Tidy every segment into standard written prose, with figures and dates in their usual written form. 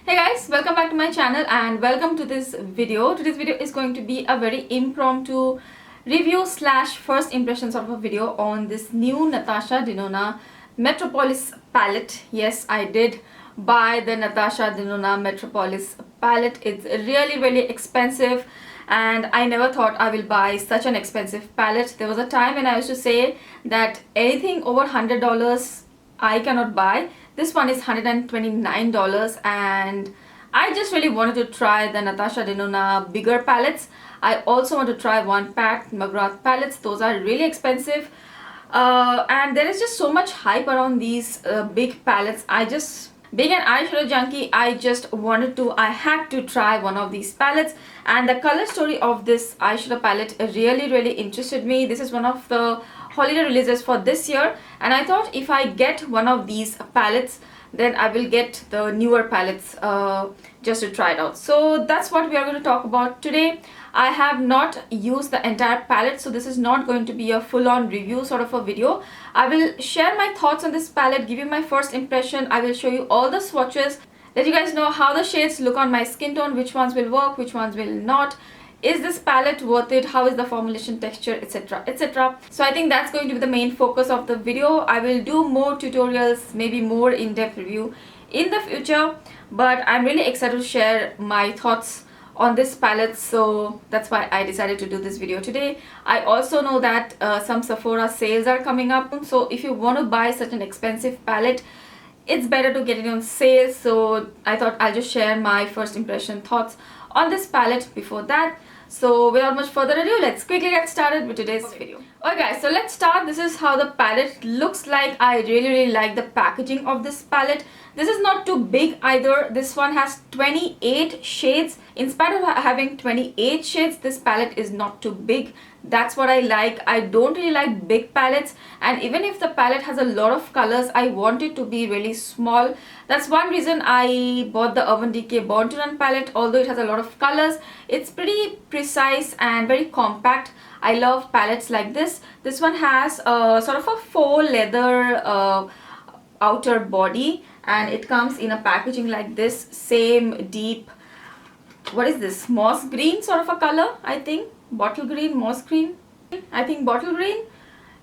Hey guys, welcome back to my channel and welcome to this video. Today's video is going to be a very impromptu review slash first impressions of a video on this new Natasha Denona Metropolis palette. Yes, I did buy the Natasha Denona Metropolis palette. It's really expensive and I never thought I will buy such an expensive palette. There was a time when I used to say that anything over $100 I cannot buy. This one is $129 and I just really wanted to try the Natasha Denona bigger palettes. I also want to try one Pat McGrath palettes. Those are really expensive and there is just so much hype around these big palettes. Being an eyeshadow junkie, I had to try one of these palettes, and the color story of this eyeshadow palette really interested me. This is one of the holiday releases for this year, and I thought if I get one of these palettes, then I will get the newer palettes just to try it out. So that's what we are going to talk about today. I have not used the entire palette, so this is not going to be a full-on review sort of a video. I will share my thoughts on this palette, give you my first impression. I will show you all the swatches, let you guys know how the shades look on my skin tone, which ones will work, which ones will not. Is this palette worth it? How is the formulation, texture, etc. So I think that's going to be the main focus of the video. I will do more tutorials, maybe more in-depth review in the future, but I'm really excited to share my thoughts on this palette, so that's why I decided to do this video today. I also know that some Sephora sales are coming up, so if you want to buy such an expensive palette, it's better to get it on sale. So I thought I'll just share my first impression thoughts on this palette before that. So without much further ado, let's quickly get started with today's video. Okay guys, so let's start. This is how the palette looks like. I really like the packaging of this palette. This is not too big either. This one has 28 shades. In spite of having 28 shades, this palette is not too big. That's what I like. I don't really like big palettes, and even if the palette has a lot of colors, I want it to be really small. That's one reason I bought the Urban Decay Born to Run palette. Although it has a lot of colors, it's pretty precise and very compact. I love palettes like this. This one has sort of a faux leather outer body, and it comes in a packaging like this, same deep, what is this, moss green sort of a color, I think. Bottle green, moss green, I think bottle green.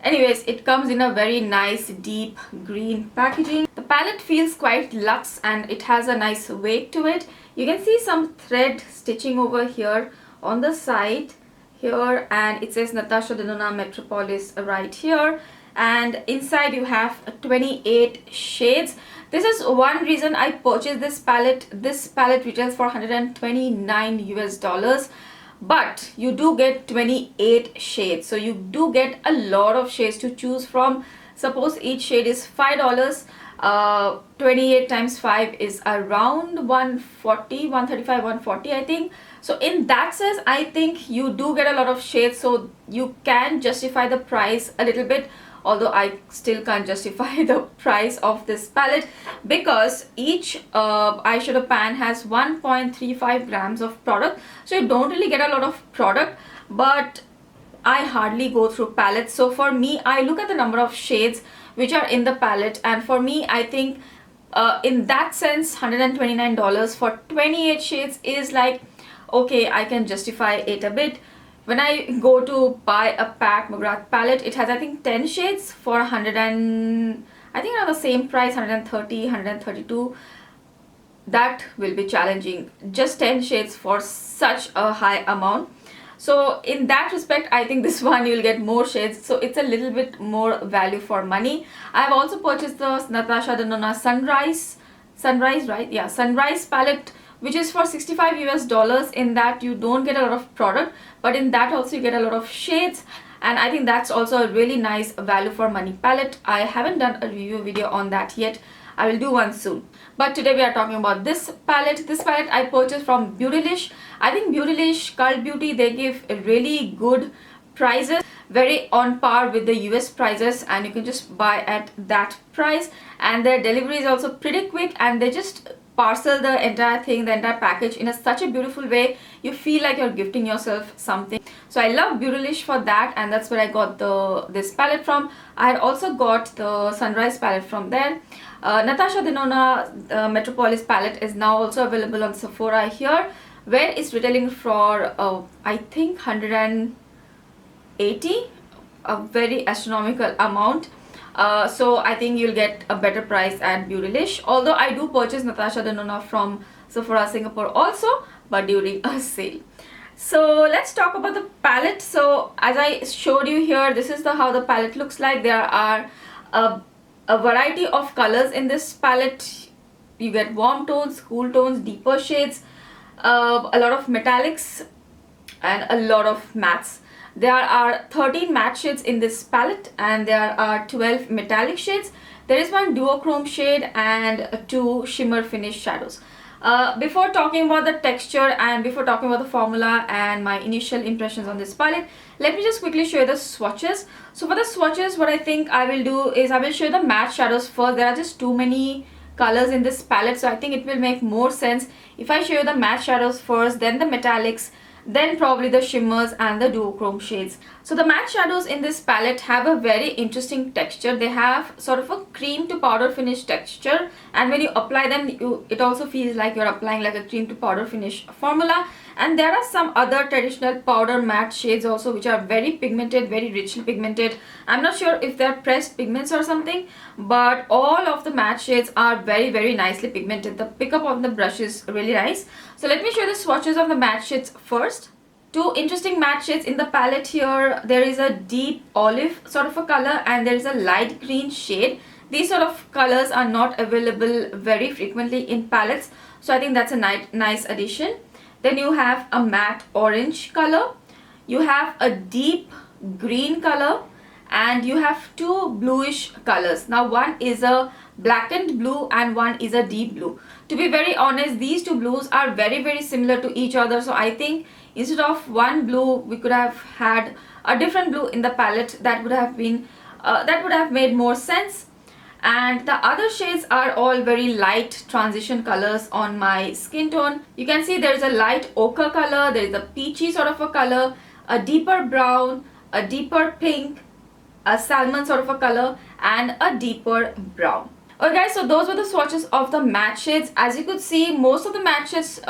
Anyways, it comes in a very nice deep green packaging. The palette feels quite luxe and it has a nice weight to it. You can see some thread stitching over here on the side here, and it says Natasha Denona Metropolis right here, and inside you have 28 shades. This is one reason I purchased this palette. This palette retails for $129 US, but you do get 28 shades, so you do get a lot of shades to choose from. Suppose each shade is $5, 28 times 5 is around 140, 135, 140 I think. So in that sense, I think you do get a lot of shades, so you can justify the price a little bit. Although I still can't justify the price of this palette, because each eyeshadow pan has 1.35 grams of product, so you don't really get a lot of product. But I hardly go through palettes, so for me, I look at the number of shades which are in the palette, and for me, I think in that sense, $129 for 28 shades is like, okay, I can justify it a bit. When I go to buy a Pat McGrath palette, it has I think 10 shades for I think around the same price, 130, 132. That will be challenging. Just 10 shades for such a high amount. So in that respect, I think this one you'll get more shades, so it's a little bit more value for money. I have also purchased the Natasha Denona Sunrise, right? Yeah, Sunrise palette, which is for $65 US. In that you don't get a lot of product, but in that also you get a lot of shades, and I think that's also a really nice value for money palette. I haven't done a review video on that yet. I will do one soon. But today we are talking about this palette. This palette I purchased from Beautylish. I think Beautylish, Cult Beauty, they give really good prices, very on par with the US prices, and you can just buy at that price, and their delivery is also pretty quick, and they just parcel the entire thing, the entire package in such a beautiful way. You feel like you're gifting yourself something. So I love Beautylish for that, and that's where I got this palette from. I had also got the Sunrise palette from there. Natasha Denona Metropolis Palette is now also available on Sephora here, where it's retailing for I think 180, a very astronomical amount. So I think you'll get a better price at Beautylish, although I do purchase Natasha Denona from Sephora Singapore also, but during a sale. So let's talk about the palette. So as I showed you here, this is how the palette looks like. There are a variety of colors in this palette. You get warm tones, cool tones, deeper shades, a lot of metallics, and a lot of mattes. There are 13 matte shades in this palette, and there are 12 metallic shades. There is one duochrome shade and 2 shimmer finish shadows. Before talking about the texture and before talking about the formula and my initial impressions on this palette, let me just quickly show you the swatches. So for the swatches, what I think I will do is I will show you the matte shadows first. There are just too many colors in this palette, so I think it will make more sense if I show you the matte shadows first, then the metallics, then probably the shimmers and the duochrome shades. So the matte shadows in this palette have a very interesting texture. They have sort of a cream to powder finish texture, and when you apply them, it also feels like you're applying like a cream to powder finish formula. And there are some other traditional powder matte shades also, which are very pigmented, very richly pigmented. I'm not sure if they're pressed pigments or something, but all of the matte shades are very nicely pigmented. The pickup of the brush is really nice. So let me show you the swatches of the matte shades first. Two interesting matte shades in the palette here. There is a deep olive sort of a color, and there is a light green shade. These sort of colors are not available very frequently in palettes, so I think that's a nice addition. Then you have a matte orange color, you have a deep green color, and you have 2 bluish colors. Now one is a blackened blue and one is a deep blue. To be very honest, these 2 blues are very similar to each other, so I think instead of one blue, we could have had a different blue in the palette. That would have been that would have made more sense. And the other shades are all very light transition colors on my skin tone. You can see there is a light ochre color, there is a peachy sort of a color, a deeper brown, a deeper pink, a salmon sort of a color, and a deeper brown. Okay guys, so those were the swatches of the matte shades. As you could see, most of the matte shades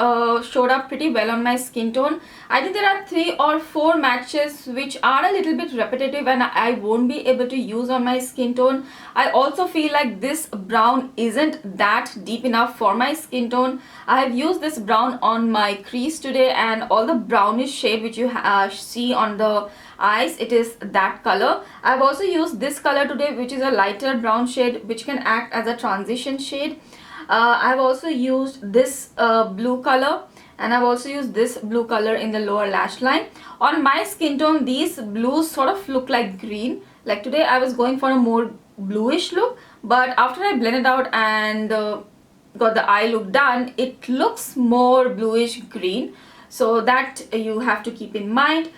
showed up pretty well on my skin tone. I think there are 3 or 4 matte shades which are a little bit repetitive and I won't be able to use on my skin tone. I also feel like this brown isn't that deep enough for my skin tone. I have used this brown on my crease today, and all the brownish shade which you see on the eyes, it is that color. I've also used this color today, which is a lighter brown shade which can act as a transition shade. I've also used this blue color, and I've also used this blue color in the lower lash line. On my skin tone, these blues sort of look like green. Like today I was going for a more bluish look, but after I blended out and got the eye look done, it looks more bluish green. So that you have to keep in mind.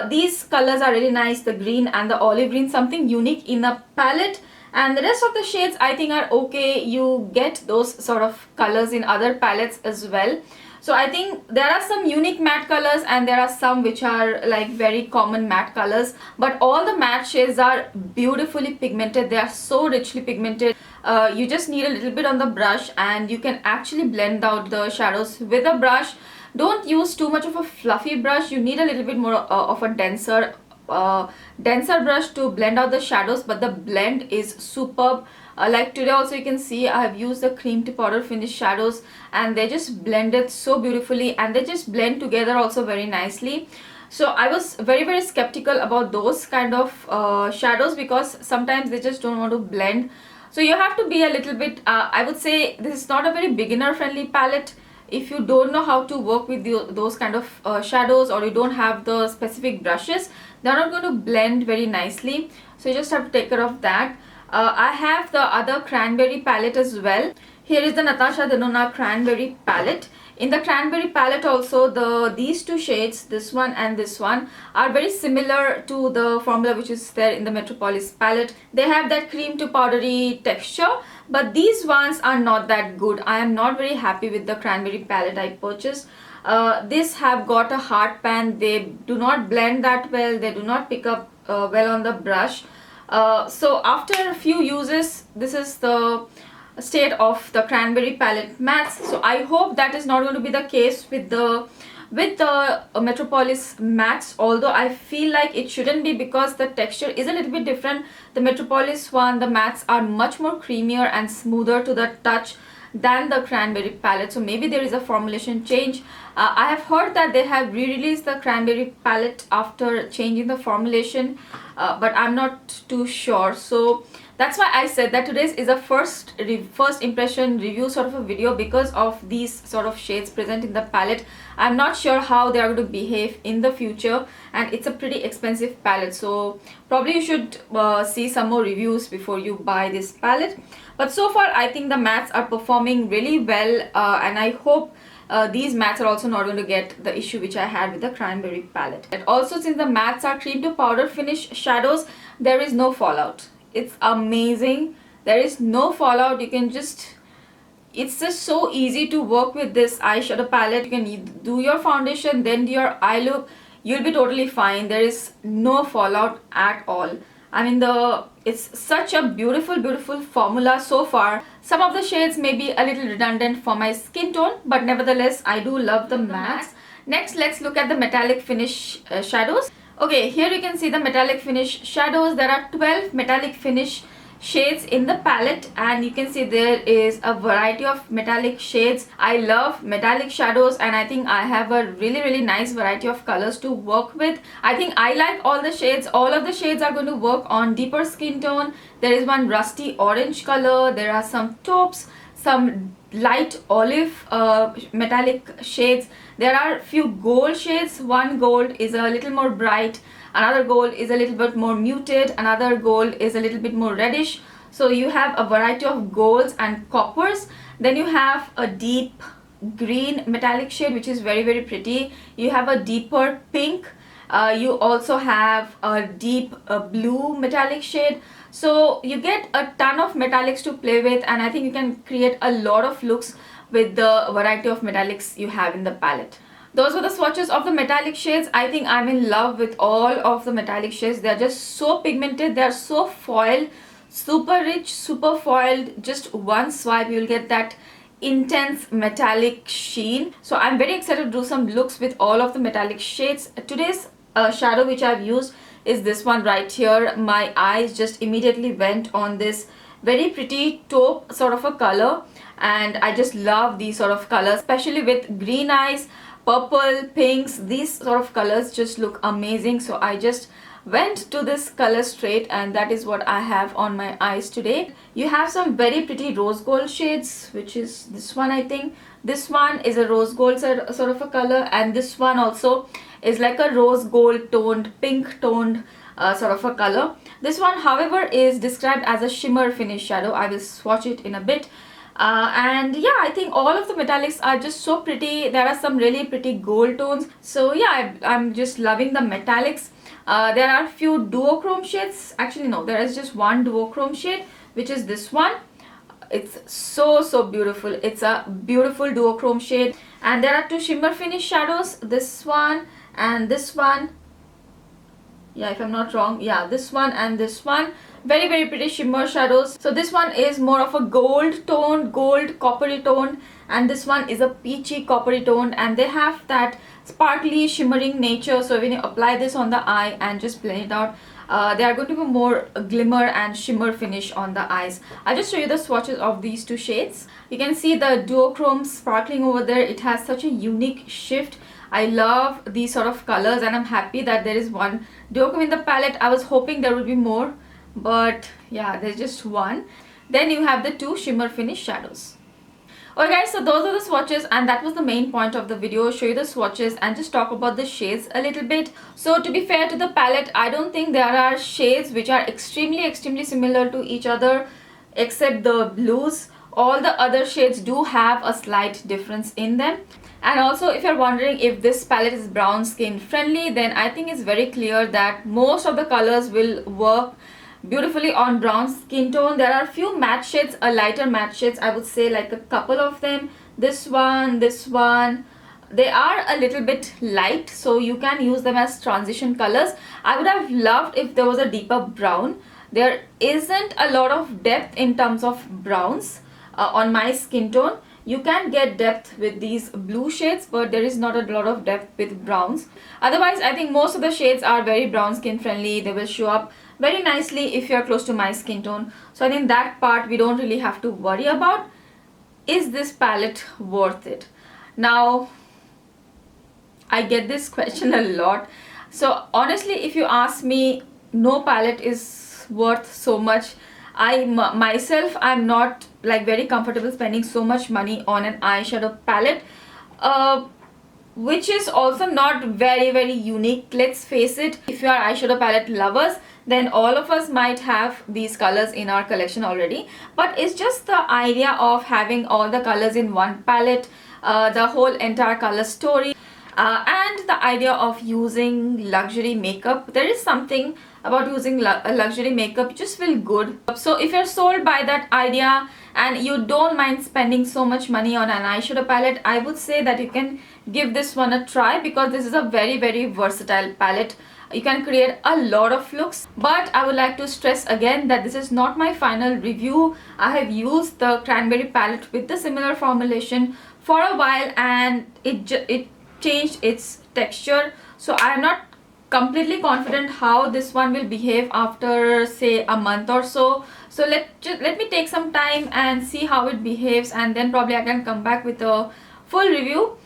These colors are really nice, the green and the olive green, something unique in the palette. And the rest of the shades I think are okay. You get those sort of colors in other palettes as well. So I think there are some unique matte colors and there are some which are like very common matte colors. But all the matte shades are beautifully pigmented. They are so richly pigmented. You just need a little bit on the brush and you can actually blend out the shadows with a brush. Don't use too much of a fluffy brush. You need a little bit more of a denser brush to blend out the shadows, but the blend is superb. Like today also you can see I have used the cream to powder finish shadows and they just blended so beautifully and they just blend together also very nicely. So I was very skeptical about those kind of shadows because sometimes they just don't want to blend. So you have to be a little bit, I would say this is not a very beginner friendly palette. If you don't know how to work with those kind of shadows, or you don't have the specific brushes, they're not going to blend very nicely. So you just have to take care of that. I have the other cranberry palette as well. Here is the Natasha Denona Cranberry Palette. In the Cranberry Palette also, these two shades, this one and this one, are very similar to the formula which is there in the Metropolis palette. They have that cream to powdery texture, but these ones are not that good. I am not very happy with the Cranberry Palette I purchased. This have got a hard pan. They do not blend that well. They do not pick up well on the brush. So after a few uses, this is the state of the Cranberry Palette mattes. So I hope that is not going to be the case with the Metropolis mattes, although I feel like it shouldn't be because the texture is a little bit different. The Metropolis one, the mattes are much more creamier and smoother to the touch than the Cranberry Palette, so maybe there is a formulation change. I have heard that they have re-released the Cranberry Palette after changing the formulation, but I'm not too sure. So that's why I said that today's is a first impression review sort of a video, because of these sort of shades present in the palette. I'm not sure how they are going to behave in the future, and it's a pretty expensive palette, so probably you should see some more reviews before you buy this palette. But so far I think the mattes are performing really well, and I hope these mattes are also not going to get the issue which I had with the Cranberry Palette. And also, since the mattes are cream to powder finish shadows, there is no fallout. It's amazing. There is no fallout. You can just, it's just so easy to work with this eyeshadow palette. You can do your foundation, then do your eye look. You'll be totally fine. There is no fallout at all. I mean, it's such a beautiful formula so far. Some of the shades may be a little redundant for my skin tone, but nevertheless I do love the mattes. Next, let's look at the metallic finish shadows. Okay, here you can see the metallic finish shadows. There are 12 metallic finish shades in the palette, and you can see there is a variety of metallic shades. I love metallic shadows, and I think I have a really nice variety of colors to work with. I think I like all the shades. All of the shades are going to work on deeper skin tone. There is one rusty orange color. There are some taupes, some light olive metallic shades. There are few gold shades. One gold is a little more bright, another gold is a little bit more muted, another gold is a little bit more reddish. So you have a variety of golds and coppers. Then you have a deep green metallic shade which is very pretty. You have a deeper pink. You also have a deep blue metallic shade. So you get a ton of metallics to play with, and I think you can create a lot of looks with the variety of metallics you have in the palette. Those were the swatches of the metallic shades. I think I'm in love with all of the metallic shades. They're just so pigmented. They're so foiled, super rich, super foiled. Just one swipe, you'll get that intense metallic sheen. So I'm very excited to do some looks with all of the metallic shades. Today's shadow which I've used is this one right here. My eyes just immediately went on this very pretty taupe sort of a color, and I just love these sort of colors, especially with green eyes, purple, pinks. These sort of colors just look amazing, so I just went to this color straight, and that is what I have on my eyes today. You have some very pretty rose gold shades, which is this one. I think this one is a rose gold sort of a color, and this one also is like a rose gold toned, pink toned sort of a color. This one, however, is described as a shimmer finish shadow. I will swatch it in a bit. And yeah, I think all of the metallics are just so pretty. There are some really pretty gold tones. So yeah, I'm just loving the metallics. There are few duochrome shades. Actually no, there is just one duochrome shade, which is this one. It's so beautiful. It's a beautiful duochrome shade. And there are two shimmer finish shadows, this one and this one. Yeah, if I'm not wrong, yeah, this one and this one. Very pretty shimmer shadows. So this one is more of a gold tone, gold coppery tone, and this one is a peachy coppery tone, and they have that sparkly shimmering nature. So when you apply this on the eye and just blend it out, they are going to be more glimmer and shimmer finish on the eyes. I'll just show you the swatches of these two shades. You can see the duochrome sparkling over there. It has such a unique shift. I love these sort of colors, and I'm happy that there is one duochrome in the palette. I was hoping there would be more, but yeah, there's just one. Then you have the two shimmer finish shadows. Alright guys, so those are the swatches, and that was the main point of the video. Show you the swatches and just talk about the shades a little bit. So to be fair to the palette, I don't think there are shades which are extremely similar to each other, except the blues. all the other shades do have a slight difference in them. And also, if you're wondering if this palette is brown skin friendly, then I think it's very clear that most of the colors will work beautifully on brown skin tone. There are a few matte shades, lighter matte shades, I would say, like a couple of them. This one, they are a little bit light, so you can use them as transition colors. I would have loved if there was a deeper brown. There isn't a lot of depth in terms of browns on my skin tone. You can get depth with these blue shades, but there is not a lot of depth with browns. Otherwise, I think most of the shades are very brown skin friendly. They will show up very nicely if you're close to my skin tone. So I think that part we don't really have to worry about. Is this palette worth it? Now, I get this question a lot. So honestly, if you ask me, no palette is worth so much. Myself, I'm not like very comfortable spending so much money on an eyeshadow palette, which is also not very unique. Let's face it, if you are eyeshadow palette lovers, then all of us might have these colors in our collection already. But it's just the idea of having all the colors in one palette, the whole entire color story, and the idea of using luxury makeup. There is something about using luxury makeup, you just feel good. So if you're sold by that idea and you don't mind spending so much money on an eyeshadow palette, I would say that you can give this one a try, because this is a very versatile palette. You can create a lot of looks. But I would like to stress again that this is not my final review. I have used the cranberry palette with the similar formulation for a while, and it changed its texture. So I am not completely confident how this one will behave after say a month or so. So let me take some time and see how it behaves, and then probably I can come back with a full review.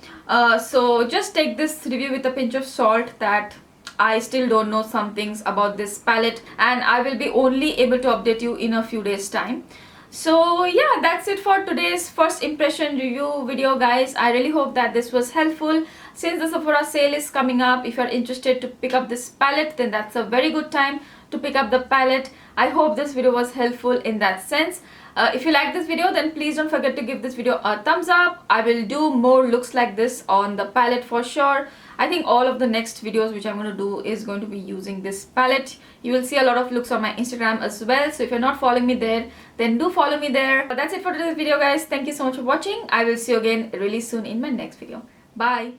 So just take this review with a pinch of salt, that I still don't know some things about this palette, and I will be only able to update you in a few days time. So yeah, that's it for today's first impression review video, guys. I really hope that this was helpful. Since the Sephora sale is coming up, if you're interested to pick up this palette, then that's a very good time to pick up the palette. I hope this video was helpful in that sense. If you like this video, then please don't forget to give this video a thumbs up. I will do more looks like this on the palette for sure. I think all of the next videos which I'm going to do is going to be using this palette. You will see a lot of looks on my Instagram as well. So if you're not following me there, then do follow me there. But that's it for today's video, guys. Thank you so much for watching. I will see you again really soon in my next video. Bye.